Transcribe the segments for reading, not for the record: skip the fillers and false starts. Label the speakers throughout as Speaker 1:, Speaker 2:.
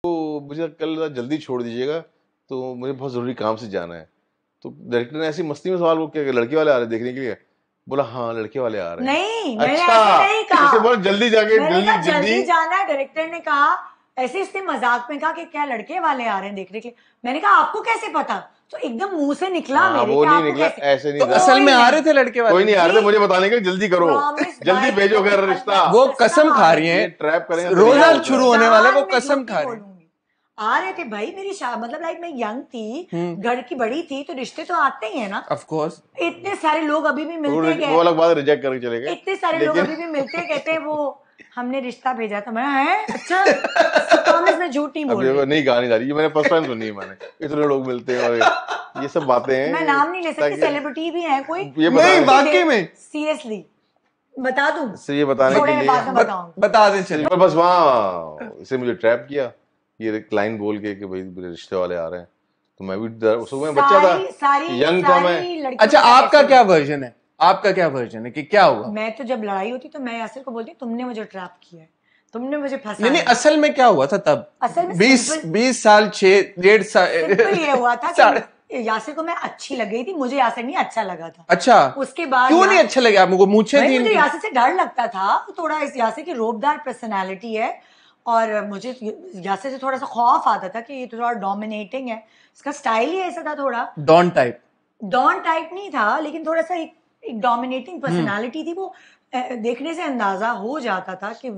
Speaker 1: तो मुझे कल जल्दी छोड़ दीजिएगा, तो मुझे बहुत ज़रूरी काम से जाना है। तो डायरेक्टर ने ऐसी मस्ती में सवाल वो किया, लड़के वाले आ रहे हैं देखने के लिए? बोला हाँ, लड़के वाले आ रहे हैं।
Speaker 2: नहीं, मैंने
Speaker 1: अच्छा,
Speaker 2: ऐसे नहीं कहा।
Speaker 1: इसे बोला जल्दी जाके,
Speaker 2: मैंने कहा जल्दी
Speaker 1: जल्दी
Speaker 2: जाना है। डायरेक्टर ने कहा, ऐसे इसने मजाक में कहा कि क्या लड़के वाले आ रहे हैं देखने के लिए। मैंने कहा आपको कैसे पता? तो एकदम मुंह से निकला मेरे
Speaker 1: वो
Speaker 2: कि
Speaker 1: नहीं
Speaker 2: आपको
Speaker 1: निकला,
Speaker 2: कैसे?
Speaker 1: ऐसे नहीं
Speaker 3: तो
Speaker 1: था।
Speaker 3: असल में आ रहे थे लड़के वाले?
Speaker 1: कोई नहीं आ रहे थे,
Speaker 2: जी।
Speaker 1: मुझे बताने के जल्दी करो,
Speaker 2: Promise
Speaker 1: जल्दी
Speaker 2: भाई,
Speaker 1: भेजो घर रिश्ता।
Speaker 3: वो
Speaker 2: कसम
Speaker 3: कसम खा रही
Speaker 1: ये
Speaker 3: हैं,
Speaker 1: ट्रैप करेंगे।
Speaker 3: रोजा
Speaker 1: तरीका
Speaker 3: शुरू
Speaker 1: होता है।
Speaker 3: होने वाला है, वो
Speaker 2: जान में
Speaker 3: कसम
Speaker 2: झूठ
Speaker 3: खा
Speaker 2: नहीं
Speaker 3: रही हैं।
Speaker 2: बोलूंगी। आ रहे थे भाई, मेरी मतलब लाइक मैं यंग थी, घर की बड़ी थी, तो रिश्ते तो आते ही है ना।
Speaker 3: Of course.
Speaker 2: इतने सारे लोग अभी भी मिलते हैं,
Speaker 1: वो अलग बात, रिजेक्ट करके चले गए।
Speaker 2: इतने सारे लोग
Speaker 1: लेकिन
Speaker 2: अभी भी मिलते हैं, कहते हैं वो हमने रिश्ता भेजा था। मैं है अच्छा, प्रॉमिस में झूठ नहीं बोल
Speaker 1: अभी
Speaker 2: रही।
Speaker 1: नहीं कहानी जा रही, ये मैंने फर्स्ट टाइम सुनी है। मैंने इतने लोग मिलते हैं और ये सब बातें हैं।
Speaker 2: मैं नाम नहीं ले सकती,
Speaker 1: ताकि-
Speaker 2: सेलिब्रिटी भी है कोई।
Speaker 1: ये
Speaker 3: नहीं, वाकई में
Speaker 2: सीरियसली बता दूं?
Speaker 1: ये बताने
Speaker 2: थोड़े
Speaker 1: के
Speaker 2: बाद में
Speaker 1: लिए
Speaker 2: बताऊंगी।
Speaker 3: बता दें चलिए।
Speaker 1: बस वहाँ इसे मुझे ट्रैप किया, ये लाइन बोल के कि भाई मेरे रिश्ते वाले आ रहे हैं। तो मैं भी सुबह बच्चा था, यंग था मैं।
Speaker 3: अच्छा, आपका क्या वर्जन है? आपका क्या वर्जन है कि क्या हुआ?
Speaker 2: मैं तो जब लड़ाई होती तो मैं यासिर को बोलती तुमने मुझे ट्रैप किया है, तुमने मुझे फंसाया।
Speaker 3: नहीं नहीं, असल में क्या हुआ था तब?
Speaker 2: असल में
Speaker 3: 20 साल, 6-1.5 साल
Speaker 2: सिंपल ये हुआ था कि यासिर को मैं अच्छी लग गई थी, मुझे यासिर नहीं अच्छा लगा था।
Speaker 3: अच्छा,
Speaker 2: उसके बाद
Speaker 3: क्यों नहीं अच्छा लगा आपको? मूछें थी
Speaker 2: मुझे यासिर से डर लगता था थोड़ा। इस यासिर की रोबदार पर्सनालिटी है और मुझे यासिर से थोड़ा सा खौफ आता था कि ये थोड़ा डोमिनेटिंग है, इसका स्टाइल ही ऐसा था थोड़ा
Speaker 3: डॉन टाइप।
Speaker 2: डॉन टाइप नहीं था, लेकिन थोड़ा सा एक डोमिनेटिंग पर्सनालिटी थी। वो देखने से अंदाजा हो जाता था कि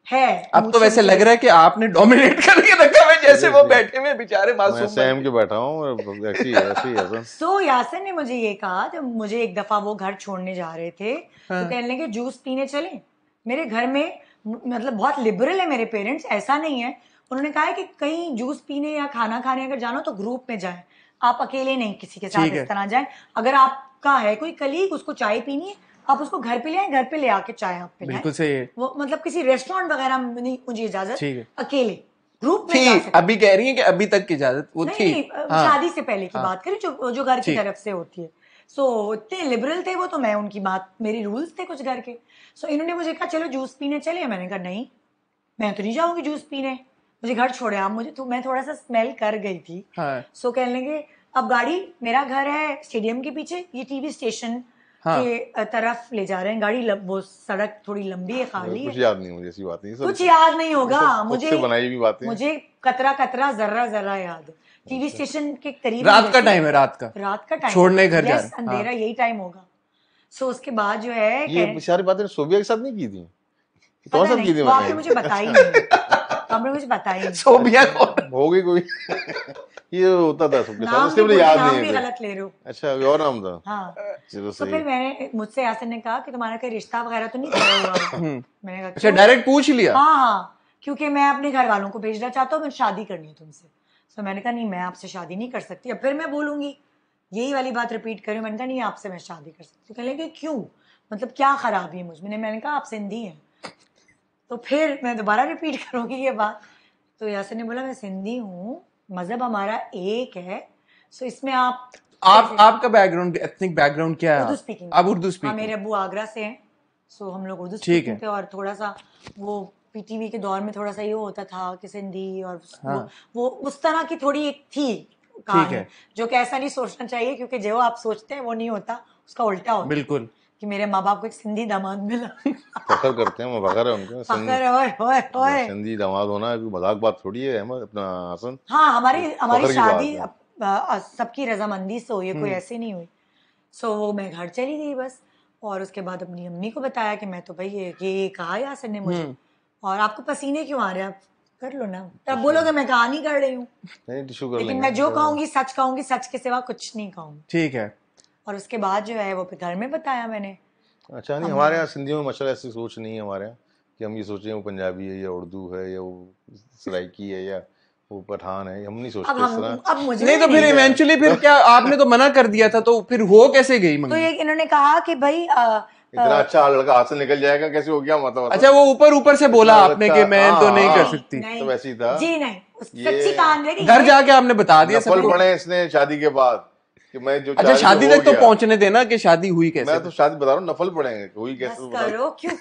Speaker 2: है।
Speaker 3: अब तो वैसे लग रहा है कि आपने डोमिनेट करके रखा है, जैसे वो बैठे हुए बेचारे मासूम
Speaker 1: सहम के बैठा हूँ, ऐसी है।
Speaker 2: सो यासिर ने मुझे ये कहा, जब मुझे एक दफा वो घर छोड़ने जा रहे थे तो कहने लगे जूस पीने चले। मेरे घर में मतलब बहुत लिबरल है मेरे पेरेंट्स, ऐसा नहीं है। उन्होंने कहा है कि कहीं जूस पीने या खाना खाने अगर जाना तो ग्रुप में जाए, आप अकेले नहीं किसी के साथ इस तरह जाए। अगर आपका है कोई कलीग, उसको चाय पीनी है, आप उसको घर पे ले आए, घर पे ले आके चाय आप पिलाएं।
Speaker 3: बिल्कुल सही है।
Speaker 2: वो मतलब किसी रेस्टोरेंट वगैरह में नहीं मुझे इजाजत, अकेले ग्रुप में
Speaker 3: थी। अभी कह रही है कि अभी तक की इजाजत वो
Speaker 2: नहीं,
Speaker 3: थी।
Speaker 2: नहीं, शादी से पहले की बात करें, जो घर की तरफ से होती है। सो इतने लिबरल थे वो, तो मैं उनकी बात, मेरे रूल्स थे कुछ घर के। सो इन्होंने मुझे कहा चलो जूस पीने चले। मैंने कहा नहीं, मैं तो नहीं जाऊंगी जूस पीने, मुझे घर छोड़े आप। मुझे तो मैं थोड़ा सा स्मेल कर गई थी। सो कहने लगे अब गाड़ी, मेरा घर है स्टेडियम के पीछे, ये टीवी स्टेशन के तरफ ले जा रहे हैं गाड़ी। वो सड़क थोड़ी लंबी है, खाली है।
Speaker 1: कुछ याद नहीं मुझे, ऐसी बात नहीं,
Speaker 2: कुछ याद नहीं होगा मुझे,
Speaker 1: बनाई हुई बातें।
Speaker 2: मुझे कतरा कतरा जर्रा जर्रा याद है। टीवी स्टेशन के करीब
Speaker 3: रात का टाइम है, रात का टाइम
Speaker 2: छोड़ने घर जा रहे हैं, अंधेरा यही टाइम होगा। सो उसके बाद जो है
Speaker 1: ये सारी बातें सोबिया के साथ नहीं की थी,
Speaker 2: कौन सा की थी? आपने मुझे बताई नहीं, आपने मुझे बताई नहीं।
Speaker 3: सोबिया
Speaker 1: हो गई कोई ये होता था सबके साथ,
Speaker 2: इसलिए
Speaker 1: मुझे याद नहीं
Speaker 2: है। गलत ले रहे हो।
Speaker 1: अच्छा, और नाम था।
Speaker 2: हाँ,
Speaker 1: चलो
Speaker 2: तो फिर मैंने, मुझसे यासिर ने कहा कि तुम्हारा कोई रिश्ता वगैरह तो नहीं तय हुआ? मैंने कहा
Speaker 3: अच्छा, डायरेक्ट पूछ लिया।
Speaker 2: हाँ, क्योंकि मैं अपने घर वालों को भेजना चाहता हूँ, मैं शादी करनी है तुमसे। तो मैंने कहा नहीं, मैं आपसे शादी नहीं कर सकती। अब फिर मैं बोलूंगी यही वाली बात रिपीट करूँ। मैंने कहा नहीं, आपसे मैं शादी कर सकती। कहने लगे क्यों, मतलब क्या खराबी है मुझमें? मैंने कहा आप सिंधी हैं। तो फिर मैं दोबारा रिपीट करूंगी ये बात। तो यासिर ने बोला मैं सिंधी हूँ, मजहब हमारा एक है, सो इसमें
Speaker 3: आपका बैकग्राउंड, एथनिक बैकग्राउंड क्या है?
Speaker 2: उर्दू स्पीकिंग।
Speaker 3: आप उर्दू स्पीकिंग?
Speaker 2: मेरे अब्बू आगरा से हैं, सो हम लोग उर्दू स्पीकिंग थे। और थोड़ा सा वो पीटीवी के दौर में थोड़ा सा ये होता था कि सिंधी और वो उस तरह की थोड़ी एक थी कहानी, जो कि ऐसा नहीं सोचना चाहिए, क्योंकि जो आप सोचते हैं वो नहीं होता, उसका उल्टा होता।
Speaker 3: बिल्कुल, कि
Speaker 2: मेरे माँ बाप को एक सिंधी दामाद मिला।
Speaker 1: फखर करते हैं, फखर है उनको, सिंधी दामाद होना मजाक बात थोड़ी है अपना हसन।
Speaker 2: हाँ, हमारी शादी सबकी रजामंदी से हुई है, कोई ऐसे नहीं हुई। सो वो मैं घर चली गई बस, और उसके बाद अपनी अम्मी को बताया कि मैं तो भाई ये कहा यासिर ने मुझे, और आपको पसीने क्यों आ रहे हैं, आप कर लो ना। तब बोलोगे मैं कहानी कर रही हूँ, लेकिन मैं जो कहूंगी सच के सिवा कुछ नहीं कहूंगी। ठीक है। और उसके बाद जो है वो फिर घर में बताया मैंने।
Speaker 1: अच्छा, नहीं हमारे यहाँ सिंधियों में मसला ऐसी सोच नहीं है हमारे यहाँ कि हम ये सोचें वो पंजाबी है या उर्दू है या वो सराइकी है या वो पठान है, हम नहीं सोचते इस तरह।
Speaker 2: अब मुझे
Speaker 3: नहीं तो फिर इवेंचुअली फिर क्या आपने तो मना कर दिया था, तो फिर हो कैसे गई मंगनी?
Speaker 2: तो ये इन्होंने कहा कि भाई
Speaker 1: इतना अच्छा लड़का हाथ से निकल जाएगा, कैसे हो गया मतलब?
Speaker 3: अच्छा, वो ऊपर से बोला आपने कि मैं तो नहीं कर सकती,
Speaker 1: तो वैसे ही था
Speaker 2: जी? नहीं, सच्ची कहानी है।
Speaker 3: घर जाके आपने बता दिया सबको?
Speaker 1: पड़े इसने शादी के बाद कि मैं जो
Speaker 3: अच्छा, शादी तक तो पहुंचने देना कि शादी हुई कैसे?
Speaker 1: मैं तो शादी बता रहा हूँ, नफल पड़ेंगे, हुई कैसे
Speaker 2: करो। क्यों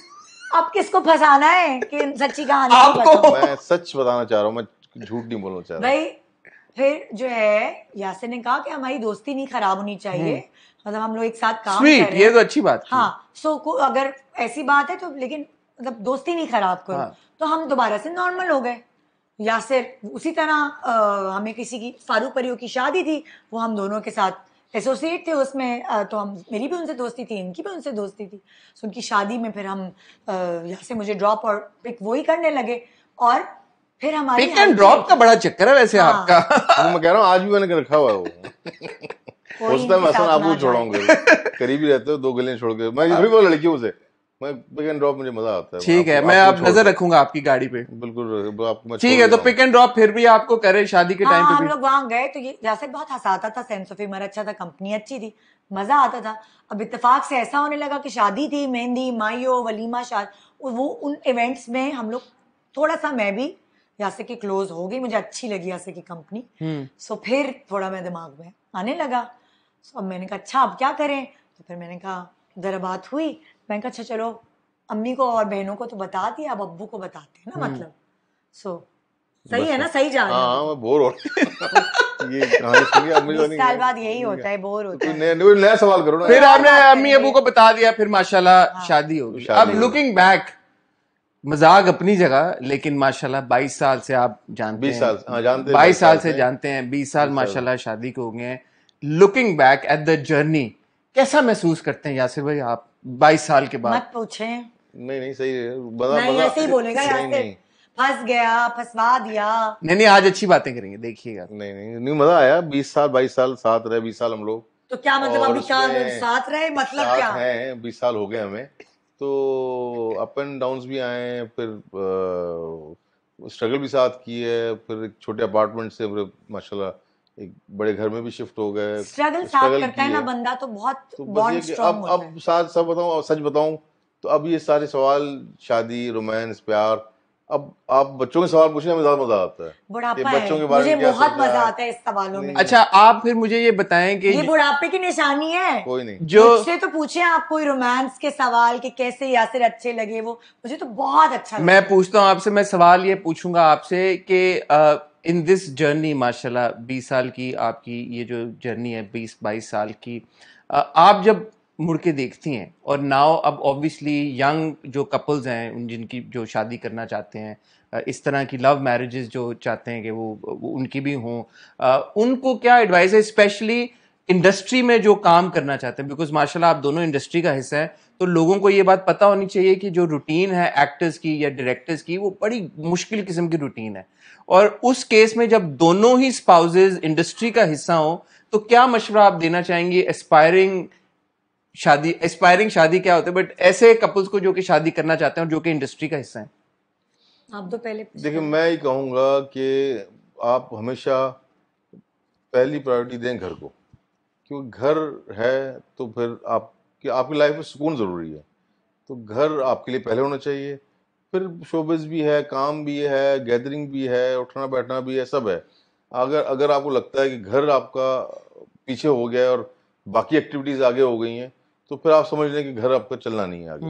Speaker 2: अब किसको फंसाना है कि सच्ची कहानी?
Speaker 3: आपको
Speaker 1: मैं सच बताना चाह रहा हूँ, मैं झूठ नहीं बोलना चाह रहा।
Speaker 2: भाई फिर जो है यासिर ने कहा कि हमारी दोस्ती नहीं खराब होनी चाहिए, मतलब हम लोग एक साथ काम कर
Speaker 3: स्वीट,
Speaker 2: रहे
Speaker 3: ये
Speaker 2: हैं।
Speaker 3: तो अच्छी बात की।
Speaker 2: हाँ, सो अगर ऐसी बात है तो, लेकिन मतलब दोस्ती नहीं खराब करो।
Speaker 3: हाँ।
Speaker 2: तो हम दोबारा से नॉर्मल हो गए। यासिर उसी तरह हमें किसी की फारूक परियो की शादी थी, वो हम दोनों के साथ एसोसिएट थे उसमें, तो हम मेरी भी उनसे दोस्ती थी, इनकी भी उनसे दोस्ती थी। सो उनकी शादी में फिर हम यहाँ से मुझे ड्रॉप और पिक वही करने लगे, और फिर हमारी
Speaker 3: पिक एंड ड्रॉप का बड़ा चक्कर है वैसे
Speaker 2: हाँ।
Speaker 3: आपका।
Speaker 1: तो मैं कह रहा हूँ आज भी मैंने रखा हुआ है वो।
Speaker 2: कोई
Speaker 1: होता है मैं
Speaker 2: इनके साथ
Speaker 1: आपको
Speaker 2: ना
Speaker 1: छोड़ाऊंगा, करीब ही रहते हो, 2 गलियां छोड़ के। मैं फिर वो लड़कियों से मैं पिक एंड ड्रॉप, मुझे मजा आता है।
Speaker 3: ठीक है, मैं अब नजर रखूंगा आपकी गाड़ी पे।
Speaker 1: बिल्कुल आपको मैं
Speaker 3: ठीक है, तो पिक एंड ड्रॉप फिर भी आपको करे शादी के टाइम
Speaker 2: हाँ,
Speaker 3: पे
Speaker 2: हम
Speaker 3: भी।
Speaker 2: लोग वहां गए तो ये यासिर बहुत हंसाता था, सेंस ऑफ ह्यूमर अच्छा था, कंपनी अच्छी थी, मजा आता था। अब इत्तेफाक से ऐसा होने लगा कि शादी थी, मेहंदी, मायो, वलीमा, वो उन इवेंट्स में हम लोग थोड़ा सा, मैं भी यासिर की क्लोज हो गई, मुझे अच्छी लगी यासिर की कंपनी। सो फिर थोड़ा मैं दिमाग में आने लगा। सो अब मैंने कहा अच्छा अब क्या करें, तो फिर मैंने कहा जरा बात हुई, मैंने कहा अच्छा चलो अम्मी को और बहनों को तो बता दिया, अब अब्बू को बताते हैं ना, मतलब सो सही है ना, सही जा रहे हैं।
Speaker 1: हाँ, मैं बोर हो रहा ये कहानी सुनिए अब मुझे
Speaker 2: 20 साल बाद यही होता है, बोर होता है।
Speaker 1: कोई नया सवाल करो ना।
Speaker 3: फिर
Speaker 2: और
Speaker 3: आपने
Speaker 2: बात
Speaker 3: अम्मी
Speaker 2: करेंगे।
Speaker 3: अबू को बता दिया, फिर माशाल्लाह शादी हो गई।
Speaker 1: शादी
Speaker 3: अब
Speaker 1: हो गई।
Speaker 3: लुकिंग बैक, मजाक अपनी जगह, लेकिन माशाल्लाह 22 साल से आप जानते
Speaker 1: 20
Speaker 3: हैं,
Speaker 1: साल, हाँ, जानते हैं,
Speaker 3: 22 साल से
Speaker 1: से।
Speaker 3: जानते हैं, 20 साल
Speaker 1: 20 साल।
Speaker 3: माशाल्लाह शादी को हो गए हैं। Looking back at the journey, कैसा महसूस करते हैं यासिर भाई आप 22 साल के बाद?
Speaker 2: मत पूछे,
Speaker 1: नहीं सही है,
Speaker 2: नहीं ऐसे ही बोलेगा
Speaker 1: नहीं
Speaker 2: यासिर,
Speaker 1: नहीं
Speaker 2: फंस गया, फंसवा दिया।
Speaker 3: नहीं, आज अच्छी बातें करेंगे, देखिएगा।
Speaker 1: नहीं मजा आया। 20 साल 22 साल साथ रहे, 20 साल हम लोग।
Speaker 2: तो क्या मतलब
Speaker 1: और
Speaker 2: अभी क्या
Speaker 1: उसमें
Speaker 2: साथ रहे, मतलब
Speaker 1: साथ
Speaker 2: क्या?
Speaker 1: हैं, 20 साल हो गए हमें, तो अप एंड डाउन्स भी आए हैं, फिर स्ट्रगल भी साथ की है, फिर एक छोटे अपार्टमेंट से फिर माशाल्लाह एक बड़े घर में भी शिफ्ट हो गए।
Speaker 2: स्ट्रगल साथ करता है ना बंदा तो बहुत
Speaker 1: तो बस ये
Speaker 2: बॉन्ड
Speaker 1: कि
Speaker 2: स्ट्रांग होता है।
Speaker 1: अब साथ सब बताऊं, सच बताऊं तो अब ये सारे सवाल, शादी, रोमांस, प्यार, अब आप बच्चों के सवाल पूछने में ज्यादा मजा आता है।
Speaker 2: बुढ़ापा
Speaker 1: ये बच्चों
Speaker 2: है,
Speaker 1: के बारे
Speaker 2: मुझे
Speaker 1: में क्या
Speaker 2: बहुत
Speaker 1: सोचा
Speaker 2: मजा
Speaker 1: है?
Speaker 2: आता है इस सवालों में।
Speaker 3: अच्छा, आप फिर मुझे ये बताएं कि
Speaker 2: ये बुढ़ापे की निशानी है।
Speaker 1: कोई नहीं,
Speaker 3: जो
Speaker 2: मुझसे तो पूछे आप कोई रोमांस के सवाल कि कैसे यासिर अच्छे लगे, वो मुझे तो बहुत अच्छा लगा।
Speaker 3: मैं पूछता हूँ आपसे, मैं सवाल ये पूछूंगा आपसे कि इन दिस जर्नी, माशाल्लाह 20 साल की आपकी ये जो जर्नी है, 20-22 साल की, आप जब मुड़ के देखती हैं, और नाउ अब ऑब्वियसली यंग जो कपल्स हैं, उन जिनकी जो शादी करना चाहते हैं, इस तरह की लव मैरिजेस जो चाहते हैं कि वो उनकी भी हों, उनको क्या एडवाइस है, स्पेशली इंडस्ट्री में जो काम करना चाहते हैं, बिकॉज माशाल्लाह आप दोनों इंडस्ट्री का हिस्सा है, तो लोगों को ये बात पता होनी चाहिए कि जो रूटीन है एक्टर्स की या डायरेक्टर्स की, वो बड़ी मुश्किल किस्म की रूटीन है, और उस केस में जब दोनों ही स्पाउसेस इंडस्ट्री का हिस्सा हो, तो क्या मशवरा आप देना चाहेंगे एस्पायरिंग शादी क्या होता है, बट ऐसे कपल्स को जो कि शादी करना चाहते हैं और जो कि इंडस्ट्री का हिस्सा है?
Speaker 2: आप तो पहले
Speaker 1: देखिए मैं ही कहूँगा कि आप हमेशा पहली प्रायोरिटी दें घर को, क्योंकि घर है तो फिर आपकी लाइफ में सुकून ज़रूरी है, तो घर आपके लिए पहले होना चाहिए। फिर शोबिज़ भी है, काम भी है, गैदरिंग भी है, उठना बैठना भी है, सब है। अगर आपको लगता है कि घर आपका पीछे हो गया है और बाकी एक्टिविटीज़ आगे हो गई हैं, तो फिर आप समझ लें कि घर आपका चलना नहीं है आगे।